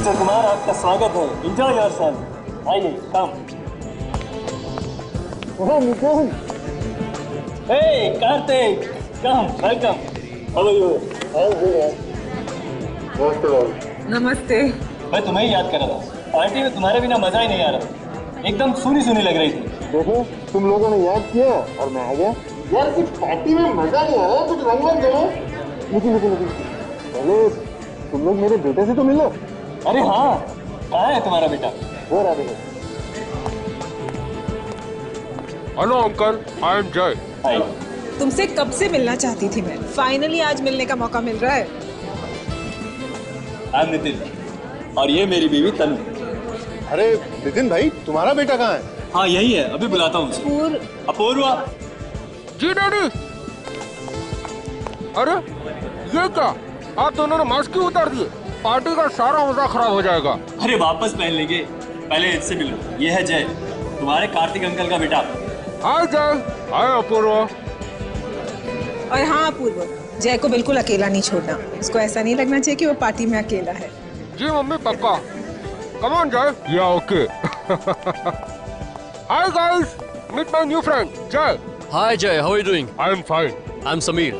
Mister Kumar, आपका स्वागत है। Enjoy yourself. आइए, come. Oh Nitin, hey Kartik, come, welcome. How are you? नमस्ते। मैं तुम्हें ही याद कर रहा था। पार्टी में तुम्हारे बिना मजा ही नहीं आ रहा। एकदम सुनी सुनी लग रही थी। देखो, तुम लोगों ने याद किया और मैं आ गया। यार सिर्फ पार्टी में मजा नहीं आ रहा, कुछ रंग लग जाओ। लेकिन पहले तुम लोग मेरे बेटे से तो मिलो। अरे हाँ, कहाँ है तुम्हारा बेटा? वो रहा देखो। हेलो अंकल, आई एम जय। हाय। तुमसे कब से मिलना चाहती थी मैं। फाइनली आज मिलने का मौका मिल रहा है। आई एम नितिन और ये मेरी बीवी तनु। अरे नितिन भाई, तुम्हारा बेटा कहाँ है? हाँ यही है, अभी बुलाता हूँ उसे। अपूर्वा। जी डैडी। अरे ये क्या, आप दोनों ने मास्क क्यों उतार दिए? पार्टी का सारा मजा खराब हो जाएगा। अरे वापस पहन लेंगे, पहले इससे मिलो। ये है जय, तुम्हारे कार्तिक अंकल का बेटा। हाय जय। हाय अपूर्वा। और हाँ अपूर्व, जय को बिल्कुल अकेला नहीं छोड़ना। उसको ऐसा नहीं लगना चाहिए कि वो पार्टी में अकेला है। जी मम्मी पक्का। कम on Jay. Yeah okay. Hi guys, meet my new friend Jay. Hi Jay, how are you doing? I am fine. I'm Sameer.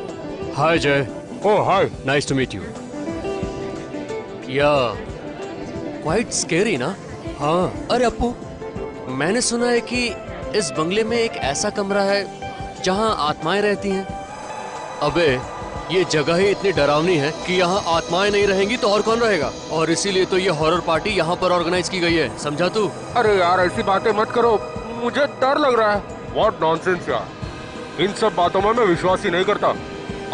Hi Jay, oh hi. nice to meet you. Yeah, quite scary ना? हाँ। अरे अप्पू, मैंने सुना है कि इस बंगले में एक ऐसा कमरा है जहाँ आत्माएं रहती हैं। अबे, ये जगह ही इतनी डरावनी है कि यहाँ आत्माएं नहीं रहेंगी तो और कौन रहेगा? और इसीलिए तो ये हॉरर पार्टी यहाँ पर ऑर्गेनाइज की गई है, समझा तू? अरे यार ऐसी बातें मत करो, मुझे डर लग रहा है। व्हाट नॉनसेंस यार, इन सब बातों में मैं विश्वास ही नहीं करता।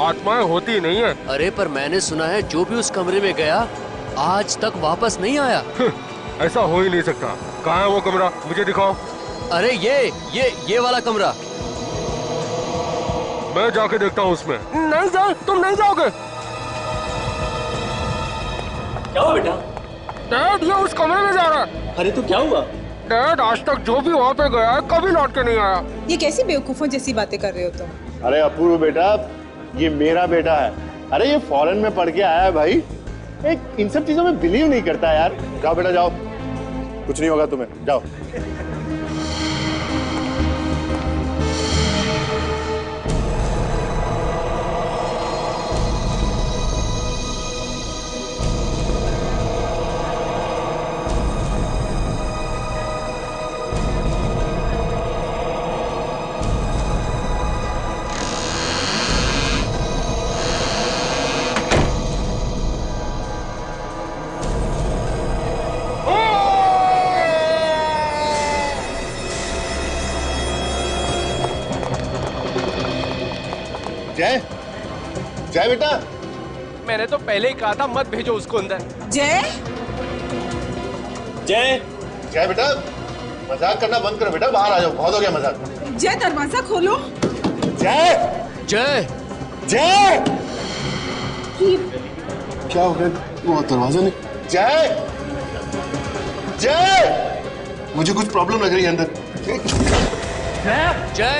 आत्माएं होती ही नहीं है। अरे पर मैंने सुना है जो भी उस कमरे में गया आज तक वापस नहीं आया। ऐसा हो ही नहीं सकता। कहाँ है वो कमरा, मुझे दिखाओ। अरे ये वाला कमरा। मैं जाके देखता हूँ उसमें। नहीं जाए, तुम नहीं जाओगे। क्या हुआ बेटा? डैड ये उस कमरे में जा रहा है। अरे तो क्या हुआ? डैड आज तक जो भी वहाँ पे गया है कभी लौट के नहीं आया। ये कैसी बेवकूफों जैसी बातें कर रहे हो तुम? अरे अपूर्व बेटा, ये मेरा बेटा है। अरे ये फॉरेन में पढ़ के आया है भाई। एक इन सब चीजों में बिलीव नहीं करता यार। जाओ बेटा जाओ, कुछ नहीं होगा तुम्हें, जाओ। जय, जय बेटा। मैंने तो पहले ही कहा था मत भेजो उसको अंदर। जय, जय, जय बेटा, मजाक करना बंद करो बेटा, बाहर आ जाओ, बहुत हो गया मजाक। जय दरवाजा खोलो। जय, जय, जय, क्या हो गया? वो दरवाजा नहीं। जय, जय, मुझे कुछ प्रॉब्लम लग रही है अंदर। जय, जय,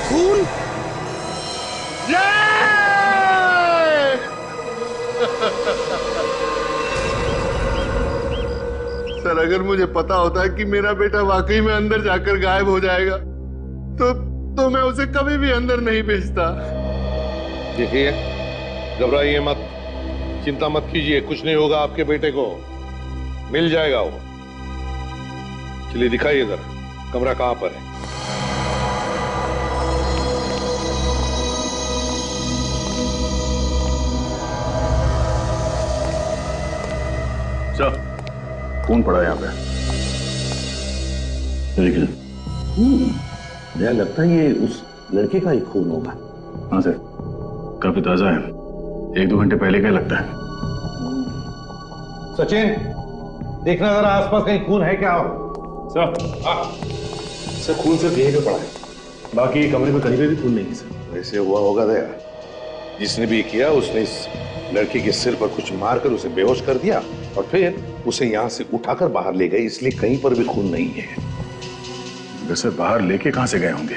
खून। सर अगर मुझे पता होता कि मेरा बेटा वाकई में अंदर जाकर गायब हो जाएगा तो मैं उसे कभी भी अंदर नहीं भेजता। देखिए, घबराइए मत, चिंता मत कीजिए, कुछ नहीं होगा आपके बेटे को, मिल जाएगा वो। चलिए दिखाइए जरा, कमरा कहाँ पर है? सर, खून पड़ा यहाँ पे। देखिए, मुझे लगता है ये उस लड़के का ही खून होगा। हाँ सर, काफी ताजा है, 1-2 घंटे पहले का लगता है। सचिन, देखना जरा आसपास कहीं खून है क्या? सर, सर खून सिर्फ यहीं पे पड़ा है, बाकी कमरे में कहीं पे भी खून नहीं है सर। वैसे हुआ होगा दया, जिसने भी किया उसने इस लड़की के सिर पर कुछ मारकर उसे बेहोश कर दिया और फिर उसे यहां से उठाकर बाहर ले गए, इसलिए कहीं पर भी खून नहीं है। वैसे बाहर लेके कहां से गए होंगे?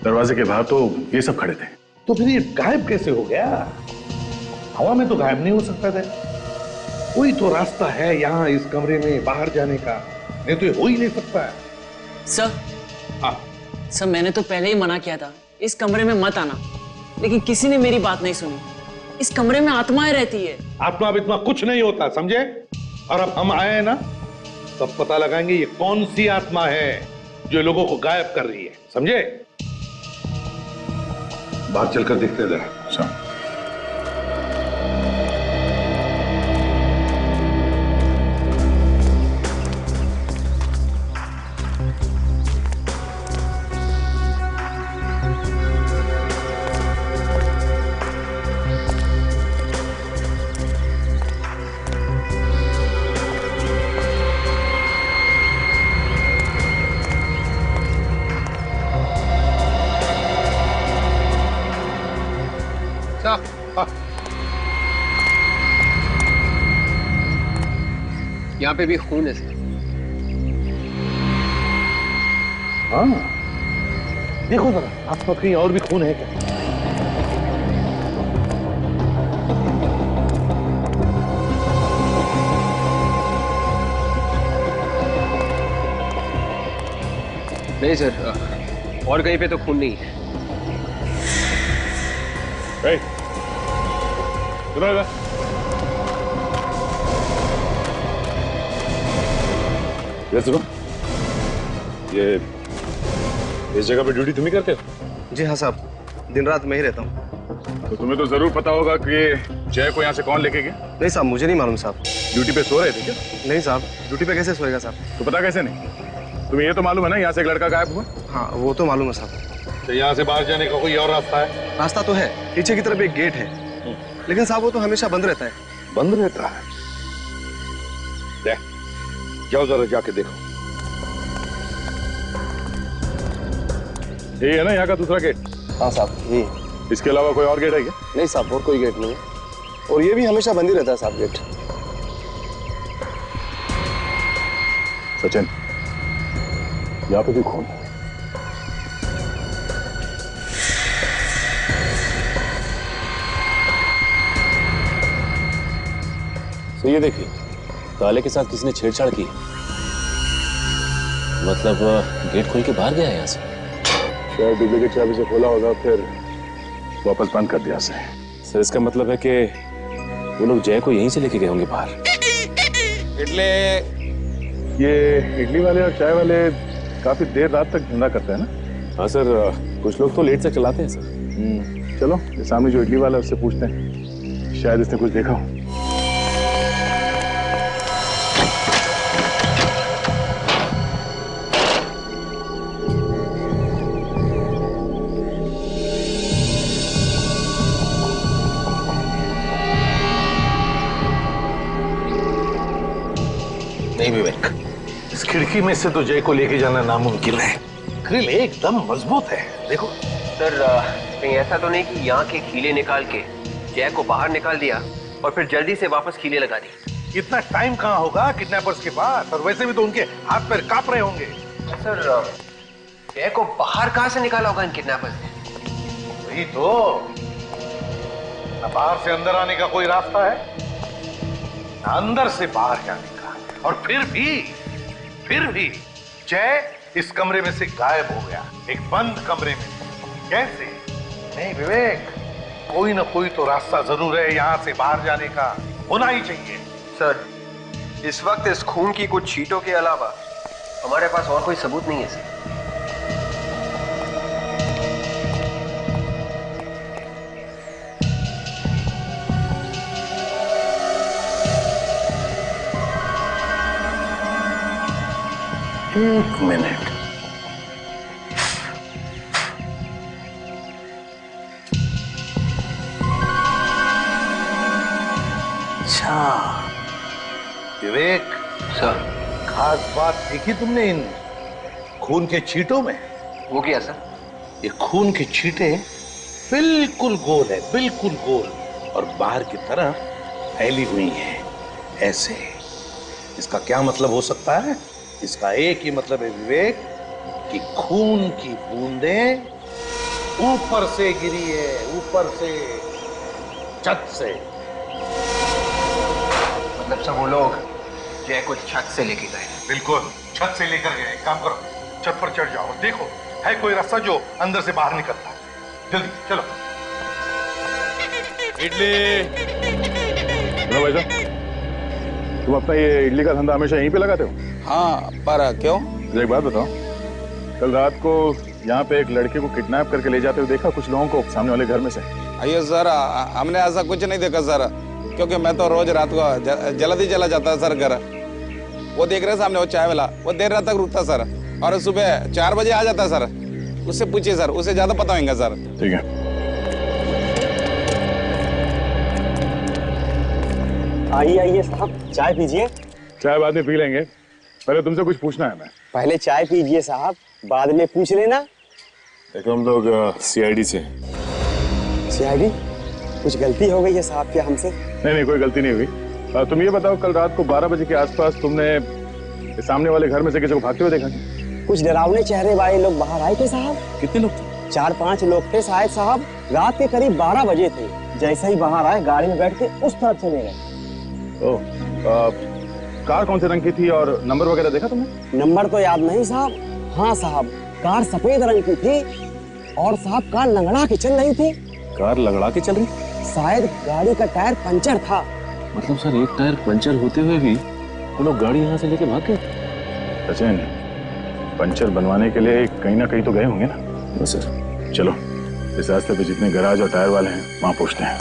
दरवाजे के बाहर तो ये सब खड़े थे। तो फिर ये गायब कैसे हो गया? हवा में तो गायब नहीं हो सकता था। कोई तो रास्ता है यहाँ इस कमरे में बाहर जाने का, नहीं तो ये हो ही नहीं सकता है। सर, हाँ सर मैंने तो पहले ही मना किया था इस कमरे में मत आना, लेकिन किसी ने मेरी बात नहीं सुनी। इस कमरे में आत्माएं रहती है। आत्मा बित्मा कुछ नहीं होता, समझे? और अब हम आए हैं ना, तब पता लगाएंगे ये कौन सी आत्मा है जो लोगों को गायब कर रही है, समझे? बाहर चलकर देखते जरा। यहाँ पे भी खून है सर। हाँ देखो जरा, आसपास कहीं और भी खून है क्या? नहीं सर, और कहीं पे तो खून नहीं है। ये सुनो, ये इस जगह पे ड्यूटी तुम ही करते हो? जी हाँ साहब, दिन रात मैं ही रहता हूँ। तो तुम्हें तो जरूर पता होगा कि जय को यहाँ से कौन लेके गया? नहीं साहब, मुझे नहीं मालूम साहब। ड्यूटी पे सो रहे थे क्या? नहीं साहब, ड्यूटी पे कैसे सोएगा साहब? तो पता कैसे नहीं? तुम्हें ये तो मालूम है ना यहाँ से एक लड़का गायब हुआ? हाँ वो तो मालूम है साहब। तो यहाँ से बाहर जाने का कोई और रास्ता है? रास्ता तो है, पीछे की तरफ एक गेट है, लेकिन साहब वो तो हमेशा बंद रहता है। बंद रहता है? जाओ जरा जाके देखो। यही है ना यहाँ का दूसरा गेट? हाँ साहब यही। इसके अलावा कोई और गेट है क्या? नहीं साहब, और कोई गेट नहीं है, और ये भी हमेशा बंद ही रहता है साहब गेट। सचिन, यहाँ पे भी खून है। तो ये देखिए, ताले के साथ किसी ने छेड़छाड़ की। मतलब गेट खोल के बाहर गया है यहाँ से। शायद डुप्लीकेट चाबी से खोला होगा, फिर वापस बंद कर दिया से। सर इसका मतलब है कि वो लोग जय को यहीं से लेके गए होंगे बाहर। ये इडली वाले और चाय वाले काफी देर रात तक धंधा करते हैं ना? हाँ सर, कुछ लोग तो लेट तक चलाते हैं सर। चलो ये सामने जो इडली वाला है उससे पूछते हैं, शायद इसने कुछ देखा हो। नहीं विवेक, इस खिड़की में से तो जय को लेके जाना नामुमकिन है। ग्रिल एकदम मजबूत है, देखो। सर कहीं ऐसा तो नहीं कि यहाँ के कीले निकाल के जय को बाहर निकाल दिया और फिर जल्दी से वापस कीले लगा दी? इतना टाइम कहाँ होगा किडनैपर्स के पास, और वैसे भी तो उनके हाथ पैर कांप रहे होंगे। सर जय को बाहर कहाँ से निकाला होगा इन किडनैपर्स ने? वही तो, न बाहर से अंदर आने का कोई रास्ता है, न अंदर से बाहर जाने का। और फिर भी जय इस कमरे में से गायब हो गया, एक बंद कमरे में। कैसे? नहीं विवेक, कोई ना कोई तो रास्ता जरूर है यहाँ से बाहर जाने का, होना ही चाहिए। सर इस वक्त इस खून की कुछ छींटों के अलावा हमारे पास और कोई सबूत नहीं है सर। एक मिनट, अच्छा विवेक सर, खास बात देखी तुमने इन खून के छींटों में? वो क्या सर? ये खून के छींटे बिल्कुल गोल है, बिल्कुल गोल, और बाहर की तरफ फैली हुई है ऐसे। इसका क्या मतलब हो सकता है? इसका एक ही मतलब है विवेक, कि खून की बूंदें ऊपर से गिरी है, ऊपर से, छत से। मतलब सब वो लोग जय को छत से लेके गए? बिल्कुल, छत से लेकर गए। काम करो, छत पर चढ़ जाओ, देखो है कोई रास्ता जो अंदर से बाहर निकलता है। जल्दी चलो। इडली। लो भाई साहब, तुम अपना ये इडली का धंधा हमेशा यहीं पे लगाते हो? हाँ, पर क्यों? मुझे एक बात बताओ, कल रात को यहाँ पे एक लड़के को किडनैप करके ले जाते हुए देखा कुछ लोगों को सामने वाले घर में से? अयो सर, हमने ऐसा कुछ नहीं देखा सर, क्योंकि मैं तो रोज रात को जल्दी चला जाता सर घर। वो देख रहे सामने, वो चाय वाला, वो देर रात तक रुकता सर, और सुबह 4 बजे आ जाता सर। उससे पूछिए सर, उसे ज्यादा पता होगा सर। ठीक है। आइए आइए साहब, चाय पीजिए। चाय बाद में पी लेंगे, पहले तुमसे कुछ पूछना है। मैं पहले चाय पीजिए साहब, बाद में पूछ लेना। देखो हम लोग सीआईडी से। सीआईडी? कुछ गलती हो गई है साहब क्या हमसे? नहीं, कोई गलती नहीं हुई। तुम ये बताओ, कल रात को 12 बजे के आसपास तुमने सामने वाले घर में से किसी को भागते हुए देखा? कुछ डरावने चेहरे वाले लोग बाहर आए थे साहब। कितने लोग थे? 4-5 लोग थे शायद साहब। रात के करीब 12 बजे थे। जैसे ही बाहर आए, गाड़ी में बैठ के उस तरफ चले गए। कार कौन से रंग की थी और नंबर वगैरह देखा तुमने? नंबर तो याद नहीं साहब। हाँ साहब, कार सफेद रंग की थी, और साहब कार लंगड़ा के चल रही थी। कार लंगड़ा के चल रही? शायद गाड़ी का टायर पंचर था। मतलब सर, एक टायर पंचर होते हुए भी वो लोग गाड़ी यहाँ से लेके भाग गए? सचिन, पंचर बनवाने के लिए कहीं ना कहीं तो गए होंगे ना? सर चलो, इस रास्ते पे जितने गैराज और टायर वाले हैं वहां पूछते हैं।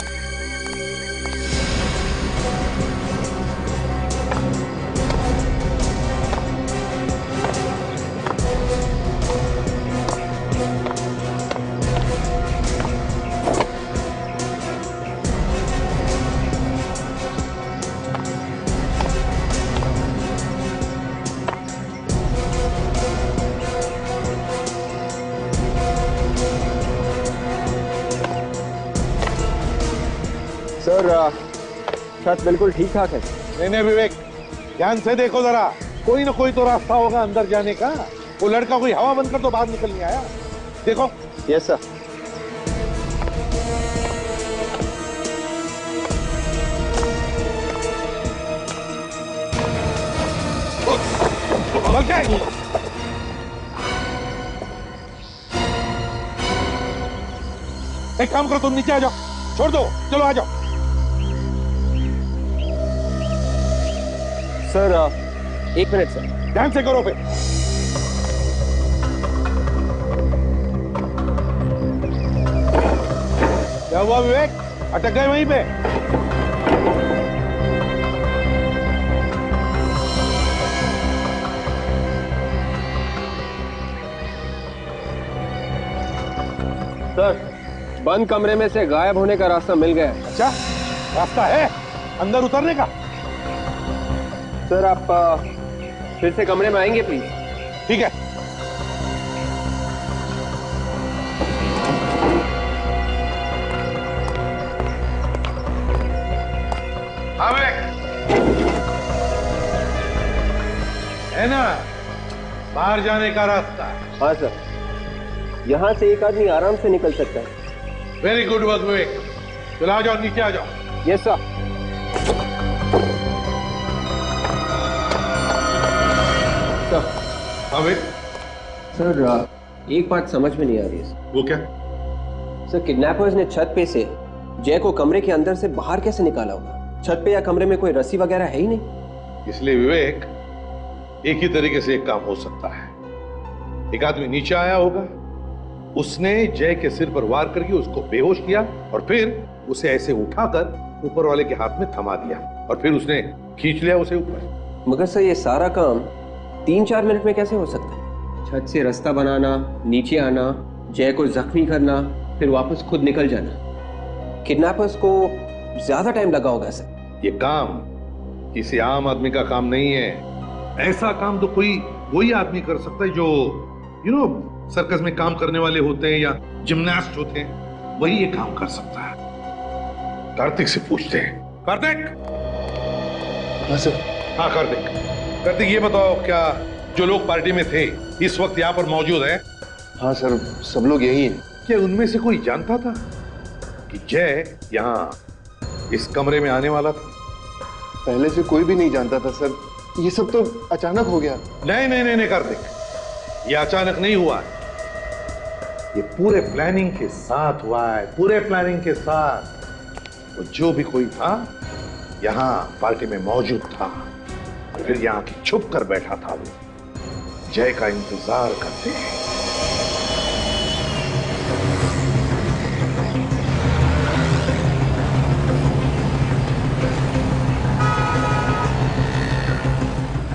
सर, छत बिल्कुल ठीक ठाक है। नहीं विवेक, ध्यान से देखो जरा, कोई ना कोई तो रास्ता होगा अंदर जाने का। वो लड़का कोई हवा बंद कर तो बाहर निकल नहीं आया। देखो। Yes sir. एक काम करो, तुम नीचे आ जाओ, छोड़ दो, चलो आ जाओ। Sir 1 minute sir. ध्यान से करो फिर। क्या हुआ विवेक, अटक गए वहीं पे? सर, बंद कमरे में से गायब होने का रास्ता मिल गया। अच्छा, रास्ता है अंदर उतरने का? सर आप फिर से कमरे में आएंगे प्लीज? ठीक है। हाँ है ना बाहर जाने का रास्ता? हाँ सर, यहाँ से एक आदमी आराम से निकल सकता है। वेरी गुड वर्क विवेक, चलो आ जाओ, नीचे आ जाओ। Yes sir. सर एक बात समझ में नहीं आ रही है। वो क्या? सर, किडनैपर्स ने छत पे से जय को कमरे के अंदर से बाहर कैसे निकाला होगा? छत पे या कमरे में कोई रस्सी वगैरह है ही नहीं। इसलिए विवेक, एक ही तरीके से एक काम हो सकता है। एक आदमी नीचे आया होगा, उसने जय के सिर पर वार करके उसको बेहोश किया, और फिर उसे ऐसे उठाकर ऊपर वाले के हाथ में थमा दिया, और फिर उसने खींच लिया उसे ऊपर। मगर सर, ये सारा काम 3-4 मिनट में कैसे हो सकता है? छत से रास्ता बनाना, नीचे आना, जय को जख्मी करना, फिर वापस खुद निकल जाना। किडनैपर्स को ज्यादा टाइम लगा होगा सर। ये काम किसी आम आदमी का काम नहीं है। ऐसा काम तो कोई वही आदमी कर सकता है जो सर्कस में काम करने वाले होते हैं या जिम्नास्ट होते हैं। वही ये काम कर सकता है। कार्तिक से पूछते हैं। कार्तिक। हाँ सर। हाँ कार्तिक, कार्तिक ये बताओ, क्या जो लोग पार्टी में थे इस वक्त यहाँ पर मौजूद हैं? हाँ सर, सब लोग यही हैं। क्या उनमें से कोई जानता था कि जय यहाँ इस कमरे में आने वाला था? पहले से कोई भी नहीं जानता था सर, ये सब तो अचानक हो गया। नहीं नहीं नहीं, नहीं कार्तिक, ये अचानक नहीं हुआ है, ये पूरे प्लानिंग के साथ हुआ है, पूरे प्लानिंग के साथ। वो जो भी कोई था यहाँ पार्टी में मौजूद था, फिर यहाँ की छुप कर बैठा था, वो जय का इंतजार करते हैं।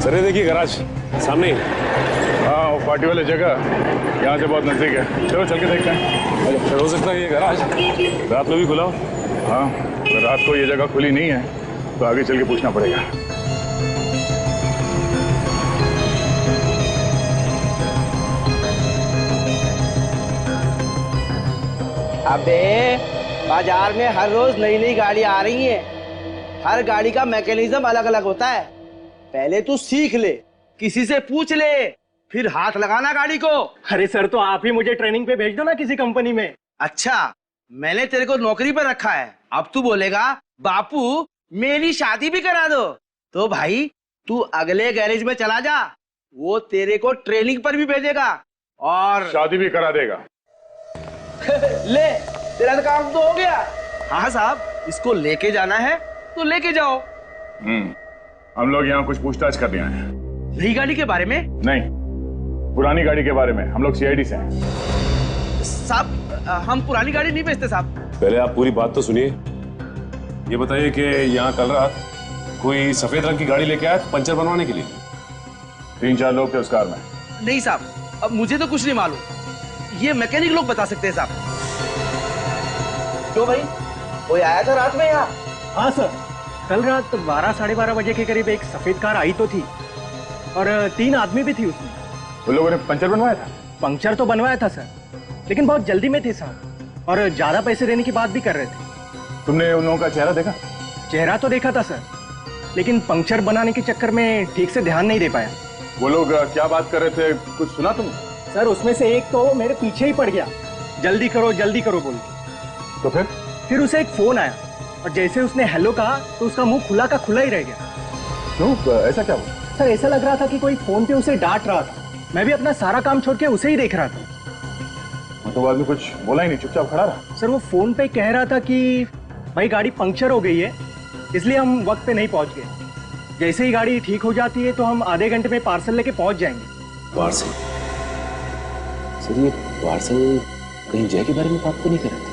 सर ये देखिए गैराज सामने ही। हाँ वो पार्टी वाली जगह यहाँ से बहुत नजदीक है, चलो चल के देखते हैं। सर हो सकता है ये गैराज रात में भी खुला हो। हाँ अगर रात को ये जगह खुली नहीं है तो आगे चल के पूछना पड़ेगा। अबे बाजार में हर रोज नई नई गाड़ी आ रही है, हर गाड़ी का मैकेनिज्म अलग अलग होता है। पहले तू सीख ले, किसी से पूछ ले, फिर हाथ लगाना गाड़ी को। अरे सर, तो आप ही मुझे ट्रेनिंग पे भेज दो ना किसी कंपनी में। अच्छा, मैंने तेरे को नौकरी पर रखा है, अब तू बोलेगा बापू मेरी शादी भी करा दो। तो भाई तू अगले गैरेज में चला जा, वो तेरे को ट्रेनिंग पर भी भेजेगा और शादी भी करा देगा। ले तेरा काम तो हो गया। हाँ साहब, इसको लेके जाना है तो लेके जाओ। हम लोग यहाँ कुछ पूछताछ करने आए हैं। नई गाड़ी के बारे में? नहीं, पुरानी गाड़ी के बारे में। हम लोग सीआईडी से हैं। साहब हम पुरानी गाड़ी नहीं बेचते साहब। पहले आप पूरी बात तो सुनिए। ये बताइए कि यहाँ कल रात कोई सफेद रंग की गाड़ी लेके आया पंचर बनवाने के लिए? 3-4 लोग थे उस कार में। नहीं साहब, अब मुझे तो कुछ नहीं मालूम, ये मैकेनिक लोग बता सकते हैं साहब। क्यों भाई, कोई आया था रात में यहाँ? हाँ सर, कल रात 12-12:30 बजे के करीब एक सफेद कार आई तो थी और 3 आदमी भी थी उसमें। उन लोगों ने पंचर बनवाया था? पंक्चर तो बनवाया था सर, लेकिन बहुत जल्दी में थे साहब, और ज्यादा पैसे देने की बात भी कर रहे थे। तुमने उन लोगों का चेहरा देखा? चेहरा तो देखा था सर, लेकिन पंक्चर बनाने के चक्कर में ठीक से ध्यान नहीं दे पाया। वो लोग क्या बात कर रहे थे, कुछ सुना तुम? सर उसमें से एक तो मेरे पीछे ही पड़ गया, जल्दी करो बोल के। तो फिर उसे एक फोन आया और जैसे उसने हेलो कहा तो उसका मुंह खुला का खुला ही रह गया। क्यों, ऐसा क्या हुआ? सर ऐसा लग रहा था कि कोई फोन पे उसे डांट रहा था। मैं भी अपना सारा काम छोड़ के उसे ही देख रहा था। तो बाद में कुछ बोला ही नहीं, चुपचाप खड़ा रहा? सर वो फोन पे कह रहा था कि भाई गाड़ी पंक्चर हो गई है, इसलिए हम वक्त पे नहीं पहुंच गए। जैसे ही गाड़ी ठीक हो जाती है तो हम आधे घंटे में पार्सल लेके पहुंच जाएंगे। पार्सल? सर ये पार्सल कहीं जय के बारे में बात तो नहीं कर रहे थे?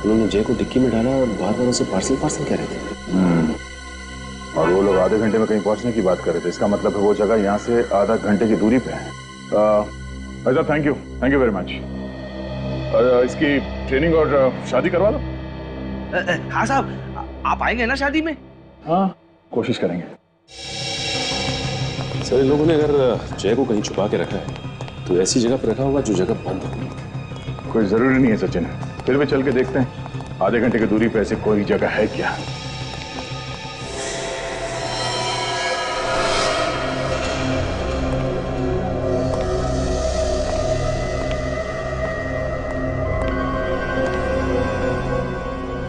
उन्होंने जय को डिक्की में डाला और बार बार उसे पार्सल कह रहे थे। और वो लोग आधे घंटे में कहीं पहुंचने की बात कर रहे थे, इसका मतलब है वो जगह यहाँ से आधा घंटे की दूरी पे है। अच्छा, थैंक यू वेरी मच। इसकी ट्रेनिंग और शादी करवा लो। हाँ साहब, आप आएंगे ना शादी में? हाँ, कोशिश करेंगे। सर इन लोगों ने अगर जय को कहीं छुपा के रखा है तो ऐसी जगह पर रखा होगा जो जगह बंद हो। कोई जरूरी नहीं है सचिन, फिर भी चल के देखते हैं आधे घंटे की दूरी पे ऐसी कोई जगह है क्या।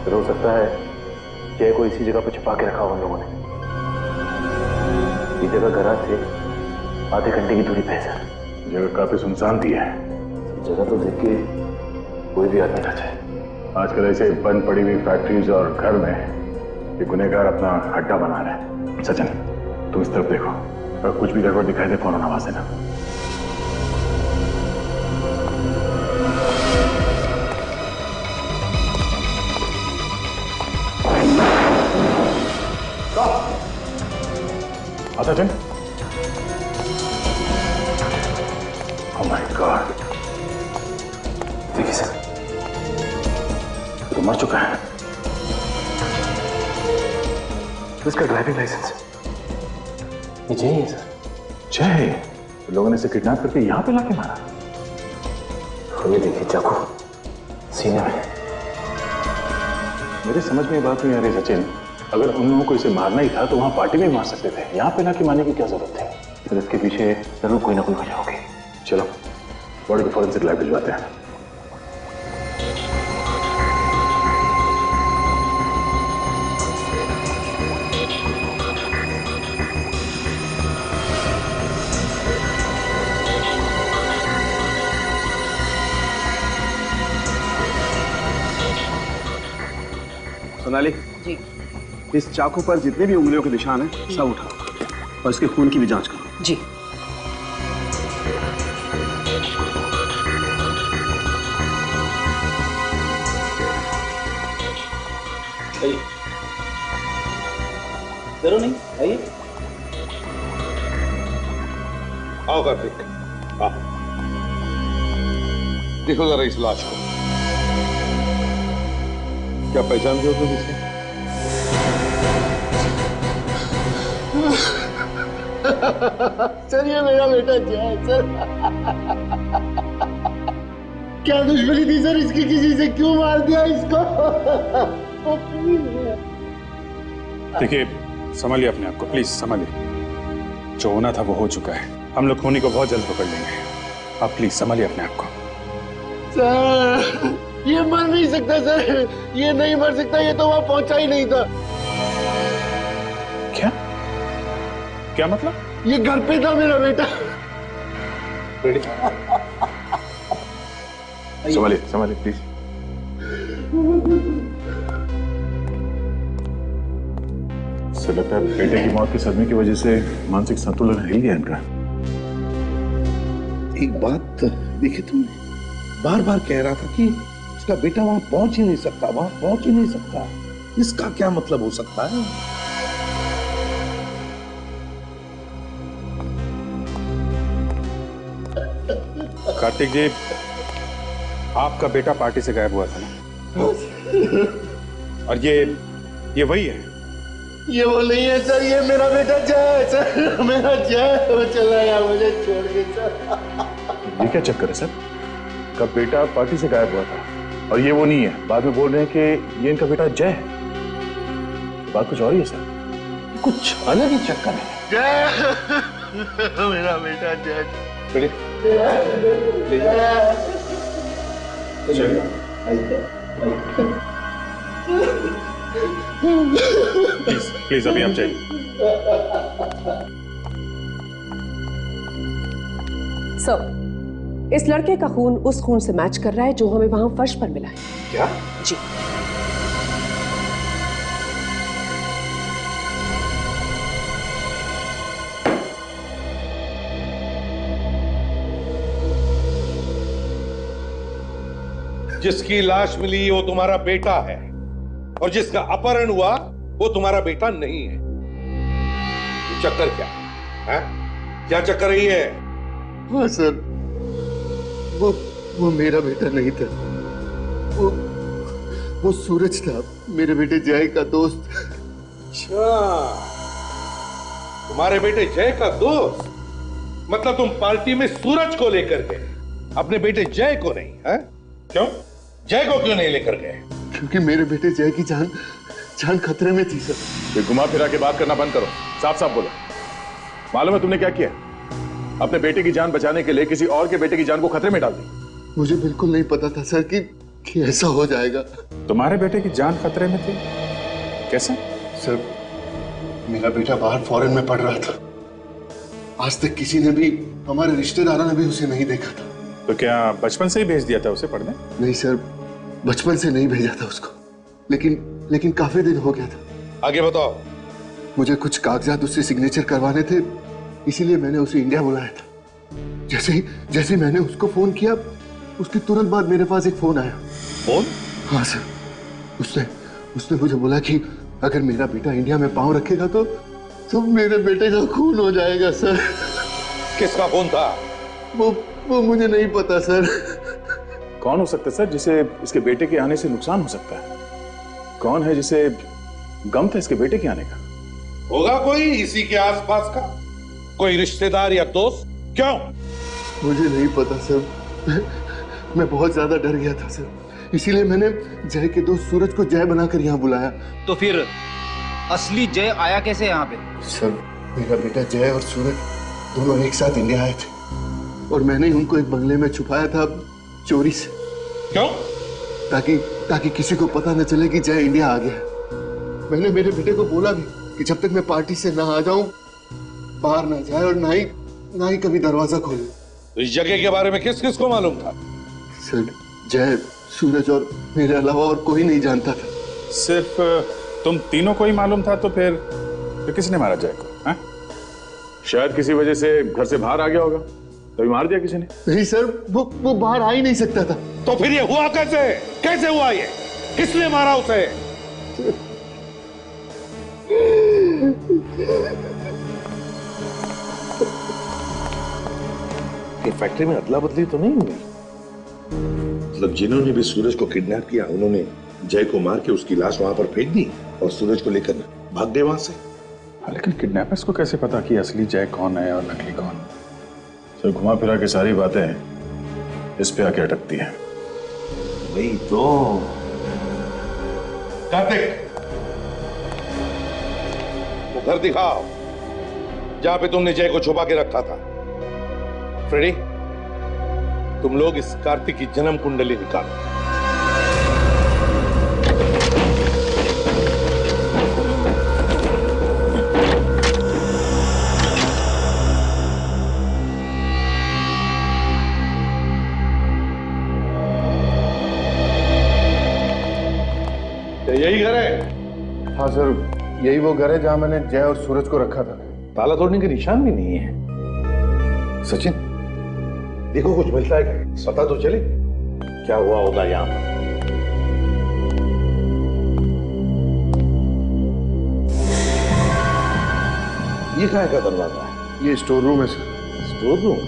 हो सकता है जय को इसी जगह पर छुपा के रखा उन लोगों ने। ये जगह गराज से आधे घंटे की दूरी पे है सर। जगह काफी सुनसान भी है। जगह तो देख के कोई भी आदमी ना चाहे। आजकल ऐसे बंद पड़ी हुई फैक्ट्रीज और घर में ये गुनहगार अपना अड्डा बना रहे हैं। सचिन तुम इस तरफ देखो, अगर कुछ भी गड़बड़ दिखाई दे फौरन आवाज देना। सचिन, ओह माय गॉड, देखिए सर, तो मर चुका है। इसका ड्राइविंग लाइसेंस ये जय है सर। जय? लोगों ने इसे किडनैप करके यहाँ पे लाके मारा? ये देखिए चाकू सीने में। मेरे समझ में ये बात नहीं आ रही सचिन, अगर उन लोगों को इसे मारना ही था तो वहां पार्टी में मार सकते थे, यहाँ पे ना कि मारने की क्या जरूरत है। फिर इसके पीछे जरूर कोई ना कोई वजह होगी। चलो बॉडी को फॉरेंसिक लैब भिजवाते हैं। सोनाली जी, इस चाकू पर जितने भी उंगलियों के निशान हैं सब उठाओ और इसके खून की भी जांच करो। जी। जरूर नहीं, आइए। आओ कार्तिक, आओ। देखो जरा इस लाश को, क्या पहचानते हो तुम इसे? सर ये मेरा बेटा जय सर। क्या दुश्मनी थी सर इसकी, किसी से क्यों मार दिया इसको? देखिए संभालिए अपने आप को, प्लीज संभालिए। जो होना था वो हो चुका है, हम लोग खूनी को बहुत जल्द पकड़ लेंगे। आप प्लीज संभालिए अपने आप को। सर ये मर नहीं सकता सर, ये नहीं मर सकता, ये तो वहां पहुंचा ही नहीं था। क्या क्या मतलब? ये घर पे था मेरा बेटा। संभालिए संभालिए प्लीज। ऐसा लगता है बेटे की मौत के सदमे की वजह से मानसिक संतुलन हिल गया इनका। एक बात देखी तुमने, बार बार कह रहा था कि इसका बेटा वहां पहुंच ही नहीं सकता, वहां पहुंच ही नहीं सकता। इसका क्या मतलब हो सकता है? कार्तिक जी, आपका बेटा पार्टी से गायब हुआ था ना? और ये वही है? ये वो नहीं है सर, ये मेरा बेटा जय है सर, मेरा जय। वो चला गया मुझे छोड़ के सर। ये क्या चक्कर है सर? का बेटा पार्टी से गायब हुआ था और ये वो नहीं है, बाद में बोल रहे हैं कि ये इनका बेटा जय है। बात कुछ और ही है सर, कुछ अलग ही चक्कर है। जय मेरा बेटा जय। प्लीज प्लीज अभी आप जाइए। सर, इस लड़के का खून उस खून से मैच कर रहा है जो हमें वहां फर्श पर मिला है। क्या? जी। जिसकी लाश मिली वो तुम्हारा बेटा है और जिसका अपहरण हुआ वो तुम्हारा बेटा नहीं है। चक्कर क्या है? क्या चक्कर रही है? हाँ सर, वो मेरा बेटा नहीं था, वो सूरज था, मेरे बेटे जय का दोस्त। अच्छा, तुम्हारे बेटे जय का दोस्त? मतलब तुम पार्टी में सूरज को लेकर गए, अपने बेटे जय को नहीं है? क्यों? जय को क्यों नहीं लेकर गए? क्योंकि मेरे बेटे जय की जान खतरे में थी सर। ये घुमा फिरा के बात करना बंद करो, साफ साफ बोलो। मालूम है तुमने क्या किया? अपने बेटे की जान बचाने के लिए किसी और के बेटे की जान को खतरे में डाल दी। मुझे बिल्कुल नहीं पता था सर कि ऐसा हो जाएगा। तुम्हारे बेटे की जान खतरे में थी? कैसे? सर, मेरा बेटा बाहर फॉरेन में पढ़ रहा था, आज तक किसी ने भी, हमारे रिश्तेदारों ने भी उसे नहीं देखा था। तो क्या बचपन से ही भेज दिया था उसे पढ़ने? नहीं सर, बचपन से नहीं भेजा था उसको, लेकिन काफी दिन हो गया था। आगे बताओ। मुझे कुछ कागजात उससे सिग्नेचर करवाने थे, इसीलिए मैंने उसे इंडिया बुलाया था। जैसे ही मैंने उसको फोन किया, उसके तुरंत बाद मेरे पास एक फोन आया। फोन? हाँ सर, उसने मुझे बोला कि अगर मेरा बेटा इंडिया में पांव रखेगा तो मेरे बेटे का खून हो जाएगा सर। किसका फोन था? वो मुझे नहीं पता सर। कौन हो सकता है सर जिसे इसके बेटे के आने से नुकसान हो सकता है? कौन है जिसे गम था इसके बेटे के आने का? होगा कोई इसी के आसपास का, कोई रिश्तेदार या दोस्त। क्यों? मुझे नहीं पता सर, मैं बहुत ज्यादा डर गया था सर, इसीलिए मैंने जय के दोस्त सूरज को जय बनाकर यहाँ बुलाया। तो फिर असली जय आया कैसे यहाँ पे? सर, मेरा बेटा जय और सूरज दोनों एक साथ इंडिया आए थे और मैंने उनको एक बंगले में छुपाया था चोरी से। क्यों? ताकि किसी को पता न चले कि जय इंडिया आ गया। मैंने मेरे बेटे को बोला भी कि जब तक मैं पार्टी से ना आ जाऊं बाहर ना जाए और ना ही कभी दरवाजा खोले। तो इस जगह के बारे में किस किस को मालूम था? सर, जय, सूरज और मेरे अलावा और कोई नहीं जानता था। सिर्फ तुम तीनों को ही मालूम था? तो फिर किसने मारा जय को? हाँ? शायद किसी वजह से घर से बाहर आ गया होगा, तभी मार दिया किसी ने। नहीं सर, वो बाहर आ ही नहीं सकता था। तो फिर ये हुआ कैसे? कैसे हुआ ये? किसने मारा उसे? ये फैक्ट्री में अदला बदली तो नहीं हुई? मतलब जिन्होंने भी सूरज को किडनैप किया उन्होंने जय को मार के उसकी लाश वहां पर फेंक दी और सूरज को लेकर भाग गए वहां से। लेकिन किडनैपर्स को कैसे पता कि असली जय कौन है और नकली कौन? तो घुमा फिरा के सारी बातें इस पे आके अटकती हैं। वही तो। कार्तिक, वो घर दिखाओ जहां पे तुमने जय को छुपा के रखा था। फ्रेडी, तुम लोग इस कार्तिक की जन्म कुंडली निकालो। यही घर है? हाँ सर, यही वो घर है जहां मैंने जय और सूरज को रखा था। ताला तोड़ने के निशान भी नहीं है। सचिन, देखो कुछ मिलता है क्या? पता तो चले क्या हुआ होगा यहाँ पर। ये कहाँ का दरवाजा है? ये स्टोर रूम है sir. Store room?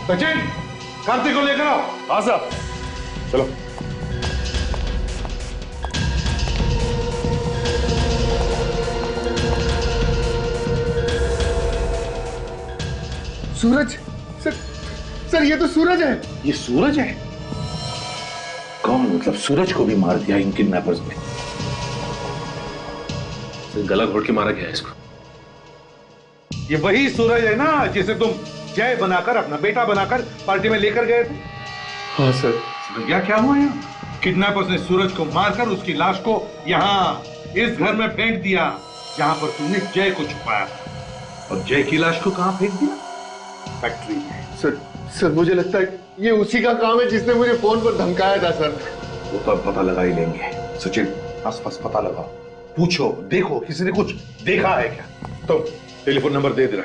Sachin, Kartik को लेकर आओ। हाँ साहब, चलो। सूरज? सर ये तो सूरज है। ये सूरज है? कौन? मतलब सूरज को भी मार दिया इन किडनैपर्स ने? गला घोट के मारा गया इसको। ये वही सूरज है ना जिसे तुम जय बनाकर, अपना बेटा बनाकर पार्टी में लेकर गए थे? हाँ सर। समझ क्या हुआ यहाँ? किडनैपर्स ने सूरज को मारकर उसकी लाश को यहाँ इस घर में फेंक दिया जहां पर तुमने जय को छुपाया था। और जय की लाश को कहां फेंक दिया? फैक्ट्री में। सर मुझे लगता है ये उसी का काम है जिसने मुझे फोन पर धमकाया था सर। वो तो पता लगा ही लेंगे। सचिन, आसपास पता लगाओ, पूछो, देखो किसी ने कुछ देखा है क्या? तो टेलीफोन नंबर दे दे।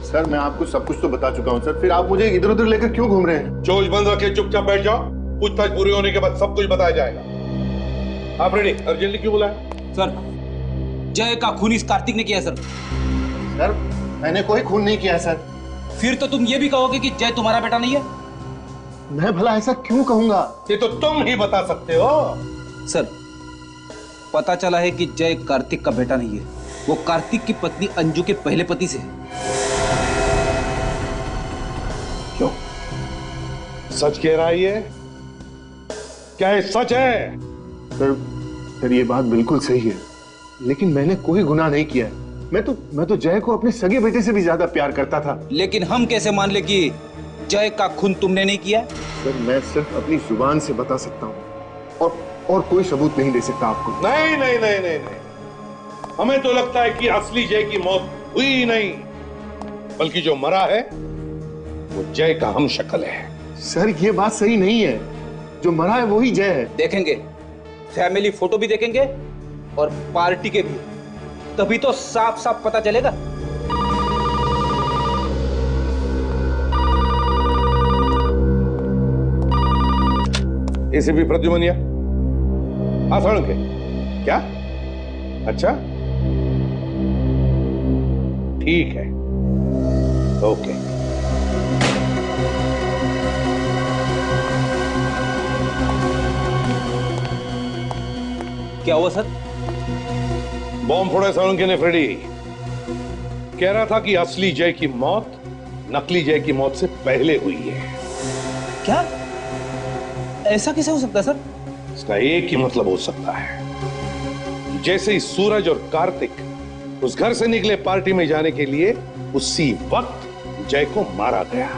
सर मैं आपको सब कुछ तो बता चुका हूं सर, फिर आप मुझे इधर उधर लेकर क्यों घूम रहे हैं? चोच बंद रखे चुपचाप बैठ जाओ, पूछताछ पूरी होने के बाद सब कुछ बताया जाएगा। आप रेडी? अर्जेंटली क्यों बुलाया? सर, जय का खून इस कार्तिक ने किया सर। सर मैंने कोई खून नहीं किया सर। फिर तो तुम ये भी कहोगे कि जय तुम्हारा बेटा नहीं है? मैं भला ऐसा क्यों कहूंगा? ये तो तुम ही बता सकते हो। सर, पता चला है कि जय कार्तिक का बेटा नहीं है, वो कार्तिक की पत्नी अंजू के पहले पति से है। क्यों? सच कह रहा है ये? क्या ये सच है? सर ये बात बिल्कुल सही है, लेकिन मैंने कोई गुनाह नहीं किया है। मैं तो जय को अपने सगे बेटे से भी ज्यादा प्यार करता था। लेकिन हम कैसे मान ले कि जय का खून तुमने नहीं किया? सर मैं सिर्फ अपनी जुबान से बता सकता हूँ और कोई सबूत नहीं दे सकता आपको। नहीं नहीं नहीं नहीं नहीं, हमें तो लगता है कि असली जय की मौत हुई ही नहीं, बल्कि जो मरा है वो जय का हम शक्ल है। सर ये बात सही नहीं है, जो मरा है वही जय है। देखेंगे, फैमिली फोटो भी देखेंगे और पार्टी के भी, तभी तो साफ साफ पता चलेगा। एसीपी प्रद्युमनिया, हाँ सड़के क्या? अच्छा ठीक है, ओके। क्या हुआ सर? बॉम्ब फोड़ा सड़के ने फ्रेडी। कह रहा था कि असली जय की मौत नकली जय की मौत से पहले हुई है। क्या? ऐसा कैसे हो सकता है सर? इसका एक ही मतलब हो सकता है, जैसे ही सूरज और कार्तिक उस घर से निकले पार्टी में जाने के लिए, उसी वक्त जय को मारा गया।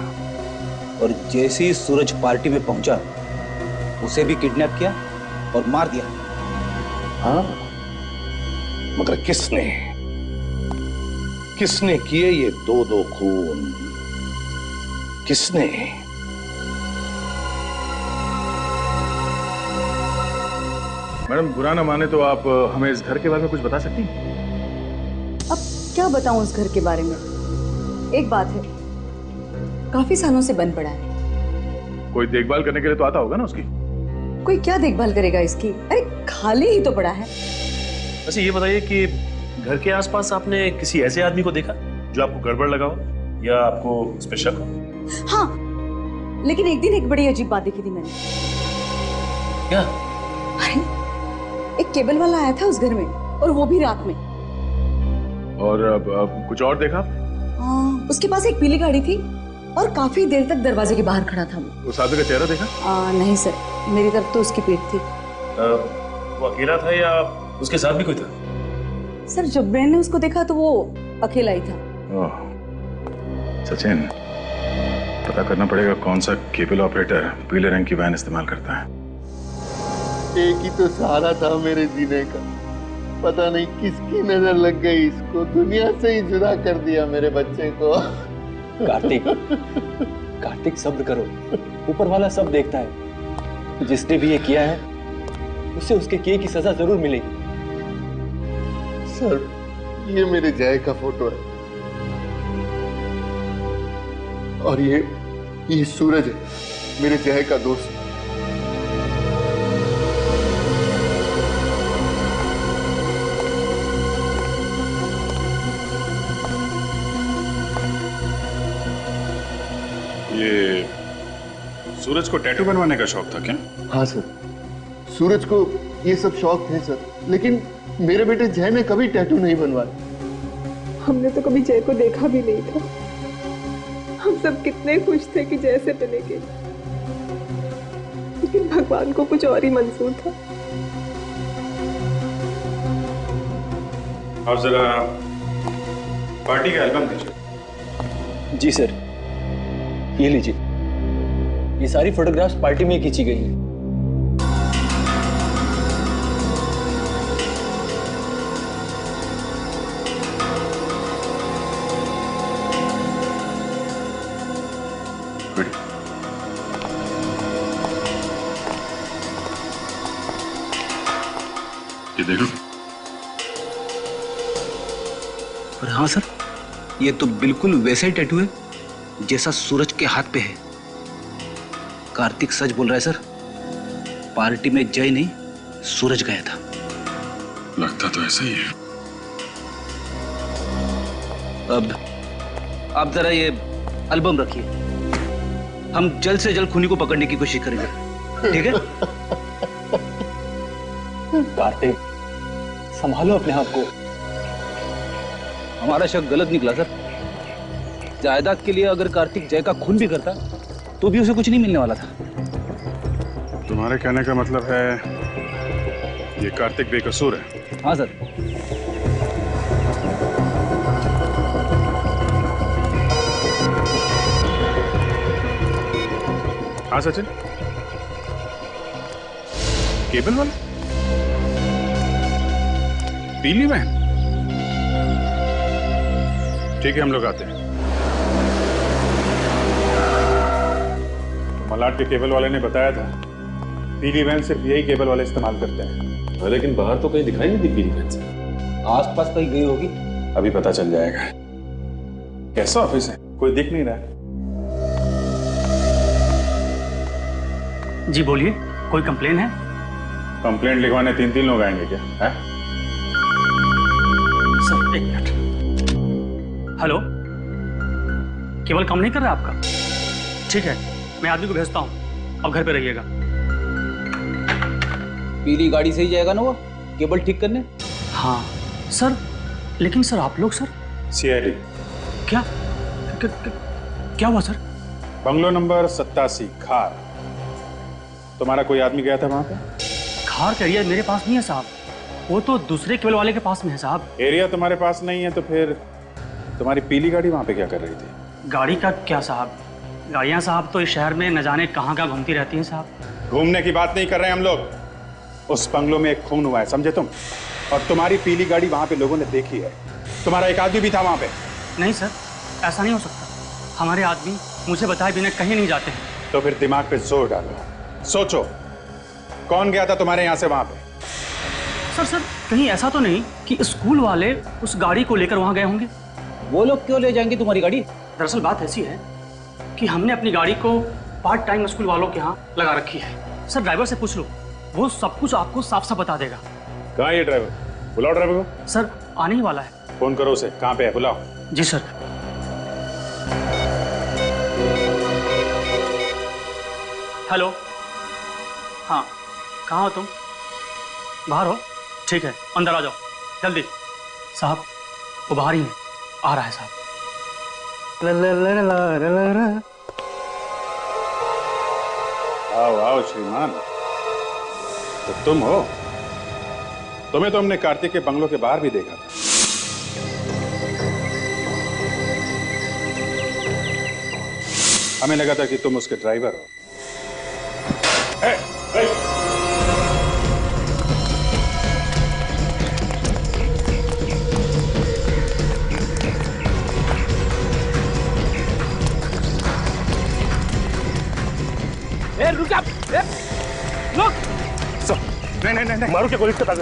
और जैसे ही सूरज पार्टी में पहुंचा, उसे भी किडनैप किया और मार दिया। हाँ, मगर किसने किए ये दो खून? किसने? मैडम बुरा ना माने तो आप हमें इस घर के बारे में कुछ बता सकती हैं? अब क्या बताऊं उस घर के बारे में? एक बात है, काफी सालों से बंद पड़ा है। कोई देखभाल करने के लिए तो आता होगा ना उसकी? कोई क्या देखभाल करेगा इसकी? अरे खाली ही तो पड़ा है। वैसे ये बताइए कि घर के आसपास आपने किसी ऐसे आदमी को देखा जो आपको गड़बड़ लगा हो या आपको उस पे शक हो? हाँ, लेकिन एक दिन एक बड़ी अजीब बात देखी थी मैंने। क्या? अरे एक केबल वाला आया था उस घर में, और वो भी रात में। और अब कुछ और देखा? उसके पास एक पीली गाड़ी थी और काफी देर तक दरवाजे के बाहर खड़ा था वो। उस आदमी का चेहरा देखा? नहीं सर, मेरी तरफ तो उसकी पीठ थी। वो अकेला था या उसके साथ भी कोई था? सर जब मैंने उसको देखा तो वो अकेला ही था। सचिन, पता करना पड़ेगा कौन सा केबल ऑपरेटर पीले रंग की वैन इस्तेमाल करता है। एक ही तो सहारा था मेरे जीने का, पता नहीं किसकी नजर लग गई, इसको दुनिया से ही जुदा कर दिया मेरे बच्चे को। कार्तिक सब्र करो, ऊपर वाला सब देखता है। जिसने भी ये किया है उसे उसके किए की सजा जरूर मिलेगी। सर ये मेरे जय का फोटो है और ये सूरज है, मेरे जय का दोस्त। ये सूरज को टैटू बनवाने का शौक था क्या? हाँ सर, सूरज को ये सब शौक थे सर, लेकिन मेरे बेटे जय ने कभी टैटू नहीं बनवाया। हमने तो कभी जय को देखा भी नहीं था। हम सब कितने खुश थे कि जय से मिलेंगे, लेकिन भगवान को कुछ और ही मंजूर था। आप जरा पार्टी का एल्बम दीजिए। जी सर, ये लीजिए। ये सारी फोटोग्राफ्स पार्टी में खींची गई हैं। ये देखो। और हाँ सर, ये तो बिल्कुल वैसा ही टैटू है जैसा सूरज के हाथ पे है। कार्तिक सच बोल रहा है सर, पार्टी में जय नहीं सूरज गया था। लगता तो ऐसा ही है। अब आप जरा ये एल्बम रखिए, हम जल्द से जल्द खूनी को पकड़ने की कोशिश करेंगे, ठीक है? कार्तिक संभालो अपने आप को। हमारा शक गलत निकला सर। जायदाद के लिए अगर कार्तिक जय का खून भी करता तो भी उसे कुछ नहीं मिलने वाला था। तुम्हारे कहने का मतलब है ये कार्तिक बेकसूर है? हाँ सर। हाँ सचिन, केबल वाला पीली वैन? ठीक है, हम लोग आते हैं। मलाड के केबल वाले ने बताया था पीली वैन सिर्फ यही केबल वाले इस्तेमाल करते हैं। लेकिन बाहर तो कहीं दिखाई नहीं दी पीली वैन से। आसपास कहीं गई होगी, अभी पता चल जाएगा। कैसा ऑफिस है? कोई दिख नहीं रहा। जी बोलिए, कोई कंप्लेन है? कंप्लेंट लिखवाने 3-3 लोग आएंगे क्या है? Sir 1 minute. हेलो, केबल काम नहीं कर रहा आपका? ठीक है, मैं आदमी को भेजता हूँ, अब घर पे रहिएगा। पीली गाड़ी से ही जाएगा ना वो केबल ठीक करने? हाँ सर, लेकिन सर आप लोग सर सीआईडी क्या क्या हुआ सर? बंगलो नंबर 87 खार। तुम्हारा कोई आदमी गया था वहां पे? खार का एरिया मेरे पास नहीं है साहब, वो तो दूसरे केबल वाले के पास में है साहब। एरिया तुम्हारे पास नहीं है तो फिर तुम्हारी पीली गाड़ी वहां पे क्या कर रही थी? गाड़ी का क्या साहब, गाड़ियां साहब तो इस शहर में न जाने कहाँ घूमती रहती हैं साहब। घूमने की बात नहीं कर रहे हैं हम लोग। उस बंगलो में एक खून हुआ है, समझे तुम? और तुम्हारी पीली गाड़ी वहां पे लोगों ने देखी है। तुम्हारा एक आदमी भी था वहां पे। नहीं सर, ऐसा नहीं हो सकता। हमारे आदमी मुझे बताए बिना कहीं नहीं जाते हैं। तो फिर दिमाग पे जोर डालो, सोचो कौन गया था तुम्हारे यहाँ से वहां पे? सर कहीं ऐसा तो नहीं कि स्कूल वाले उस गाड़ी को लेकर वहां गए होंगे? वो लोग क्यों ले जाएंगे तुम्हारी गाड़ी? दरअसल बात ऐसी है कि हमने अपनी गाड़ी को पार्ट टाइम स्कूल वालों के यहाँ लगा रखी है। सर ड्राइवर से पूछ लो, वो सब कुछ आपको साफ साफ बता देगा। कहाँ है ये ड्राइवर? बुलाओ ड्राइवर को। सर आने ही वाला है। फोन करो उसे, कहाँ पे है बुलाओ। जी सर। हेलो, हाँ कहाँ हो तुम? बाहर हो? ठीक है, अंदर आ जाओ जल्दी। साहब वो बाहर ही है, आ रहा है साहब। आओ आओ श्रीमान, तो तुम हो? तुम्हें तो हमने कार्तिक के बंगलों के बाहर भी देखा था। हमें लगा था कि तुम उसके ड्राइवर हो। रुक जा, रुक। नहीं मारो क्या, गोली के पास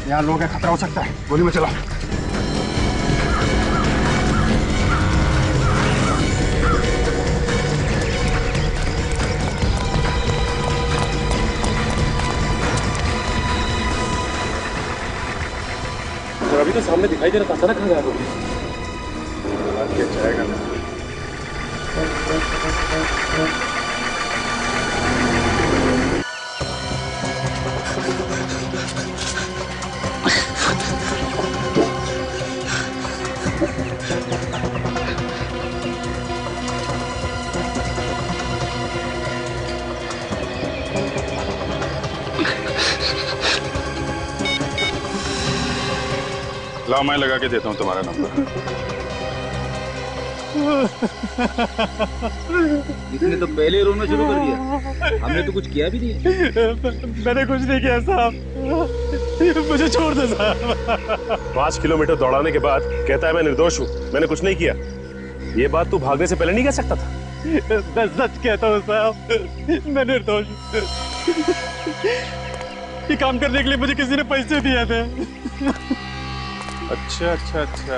यहाँ लोग हैं, खतरा हो सकता है, गोली में चलाओ। और अभी तो सामने दिखाई दे रहा था, अचानक कहाँ गायब हो गया? जाएगा ना। लाओ मैं लगा के देता हूँ तुम्हारा नंबर। इसने तो पहले रोना शुरू कर दिया, हमने तो कुछ किया भी नहीं। मैंने कुछ नहीं किया साहब, मुझे छोड़ दो साहब। 5 किलोमीटर दौड़ाने के बाद कहता है मैं निर्दोष हूँ, मैंने कुछ नहीं किया। ये बात तू भागने से पहले नहीं कह सकता था? मैं सच कहता हूँ साहब, मैं निर्दोष हूँ। ये काम करने के लिए मुझे किसी ने पैसे दिए थे। अच्छा अच्छा अच्छा,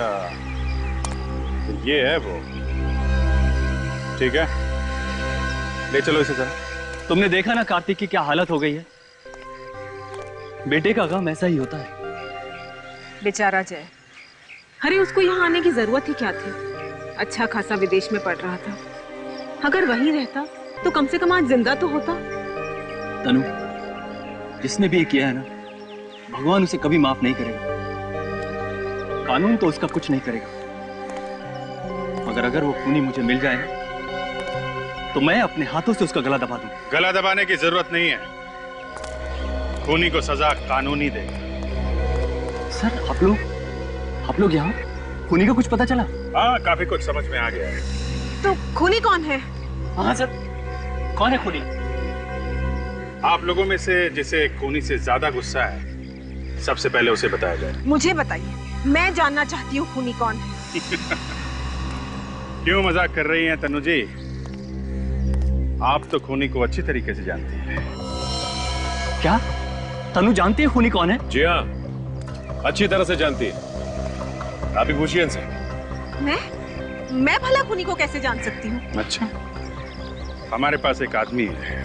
तो ये है वो। ठीक है, ले चलो इसे जरा। तुमने देखा ना कार्तिक की क्या हालत हो गई है। बेटे का गम ऐसा ही होता है। बेचारा जय, अरे उसको यहाँ आने की जरूरत ही क्या थी? अच्छा खासा विदेश में पढ़ रहा था, अगर वहीं रहता तो कम से कम आज जिंदा तो होता। तनु, जिसने भी ये किया है ना, भगवान उसे कभी माफ नहीं करेगा। कानून तो उसका कुछ नहीं करेगा, मगर अगर वो खूनी मुझे मिल जाए तो मैं अपने हाथों से उसका गला दबा दूं। गला दबाने की जरूरत नहीं है, खूनी को सजा कानून ही देगा। सर आप लोग यहाँ? खूनी का कुछ पता चला? हाँ, काफी कुछ समझ में आ गया है। तो खूनी कौन है? हाँ सर, कौन है खूनी? आप लोगों में से जिसे खूनी से ज्यादा गुस्सा है, सबसे पहले उसे बताया जाए। मुझे बताइए, मैं जानना चाहती हूँ खूनी कौन है। क्यों मजाक कर रही हैं तनु जी? आप तो खूनी को अच्छी तरीके से जानती हैं। क्या तनु जानती है खूनी कौन है? जी हाँ, अच्छी तरह से जानती है। आप ही पूछिए इनसे। मैं भला खूनी को कैसे जान सकती हूँ? अच्छा, हमारे पास एक आदमी है।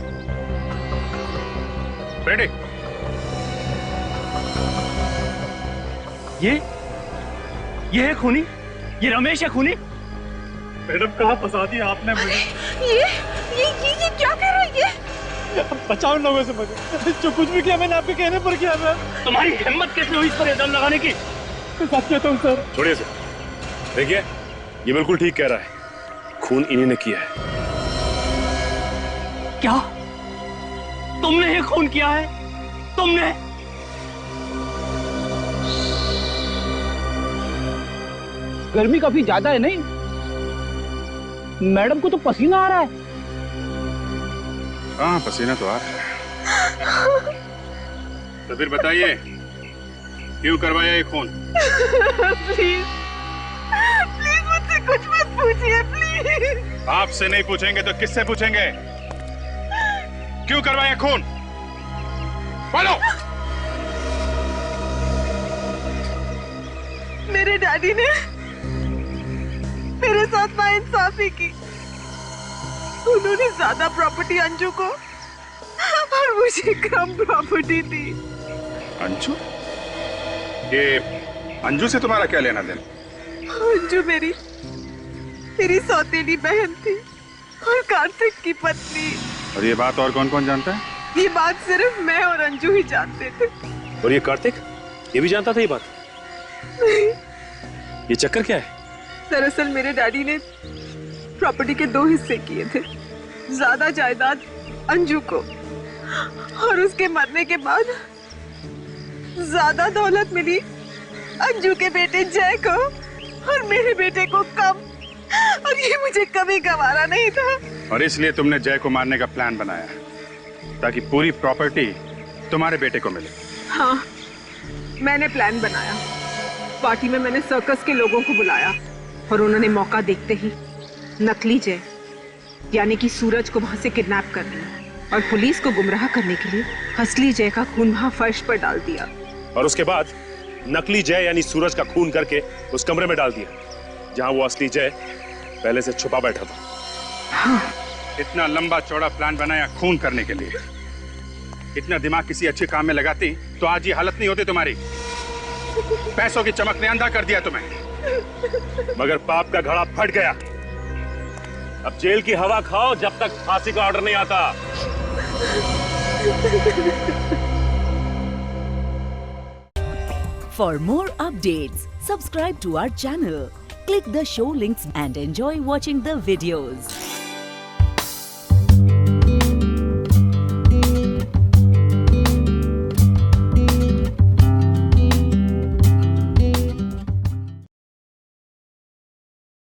रेडी? ये है खूनी? ये रमेश है खूनी? मैडम कहाँ फंसा दिया आपने मुझे? ये क्या कर रही है? बचाओ लोगों से मुझे। जो कुछ भी किया मैंने आपके कहने पर किया था। तुम्हारी हिम्मत कैसे हुई इस पर इल्जाम लगाने की? सच कहता हूँ सर। छोड़िए सर, देखिए ये बिल्कुल ठीक कह रहा है, खून इन्हीं ने किया है। क्या? तुमने ही खून किया है? तुमने? गर्मी काफी ज्यादा है नहीं? मैडम को तो पसीना आ रहा है। हाँ पसीना तो आ रहा है। तो फिर बताइए क्यों करवाया ये खून? प्लीज प्लीज मुझसे कुछ मत पूछिए प्लीज। आपसे नहीं पूछेंगे तो किससे पूछेंगे? क्यों करवाया खून? बोलो। मेरे डैडी ने मेरे साथ नाइंसाफी की। उन्होंने ज्यादा प्रॉपर्टी अंजू को और मुझे कम प्रॉपर्टी दी। अंजू? ये अंजू से तुम्हारा क्या लेना देना? अंजू मेरी सौतेली बहन थी और कार्तिक की पत्नी। और ये बात और कौन कौन जानता है? ये बात सिर्फ मैं और अंजू ही जानते थे। और ये कार्तिक ये भी जानता था ये बात? नहीं। ये चक्कर क्या है? दरअसल मेरे डैडी ने प्रॉपर्टी के 2 हिस्से किए थे। ज्यादा जायदाद अंजू को और उसके मरने के बाद ज्यादा दौलत मिली अंजू के बेटे जय को और मेरे बेटे को कम। और ये मुझे कभी गवारा नहीं था। और इसलिए तुमने जय को मारने का प्लान बनाया ताकि पूरी प्रॉपर्टी तुम्हारे बेटे को मिले। हाँ, मैंने प्लान बनाया। पार्टी में मैंने सर्कस के लोगों को बुलाया और उन्होंने मौका देखते ही नकली जय यानी कि सूरज को वहां से किडनैप कर लिया और पुलिस को गुमराह करने के लिए असली जय का खून वहां फर्श पर डाल दिया। और उसके बाद नकली जय यानी सूरज का खून करके उस कमरे में डाल दिया जहां वो असली जय पहले से छुपा बैठा था। हाँ। इतना लंबा चौड़ा प्लान बनाया खून करने के लिए। इतना दिमाग किसी अच्छे काम में लगाती तो आज ये हालत नहीं होती तुम्हारी। पैसों की चमक ने अंधा कर दिया तुम्हें। मगर पाप का घड़ा फट गया। अब जेल की हवा खाओ जब तक फांसी का ऑर्डर नहीं आता। For more updates, subscribe to our channel, click the show links and enjoy watching the videos.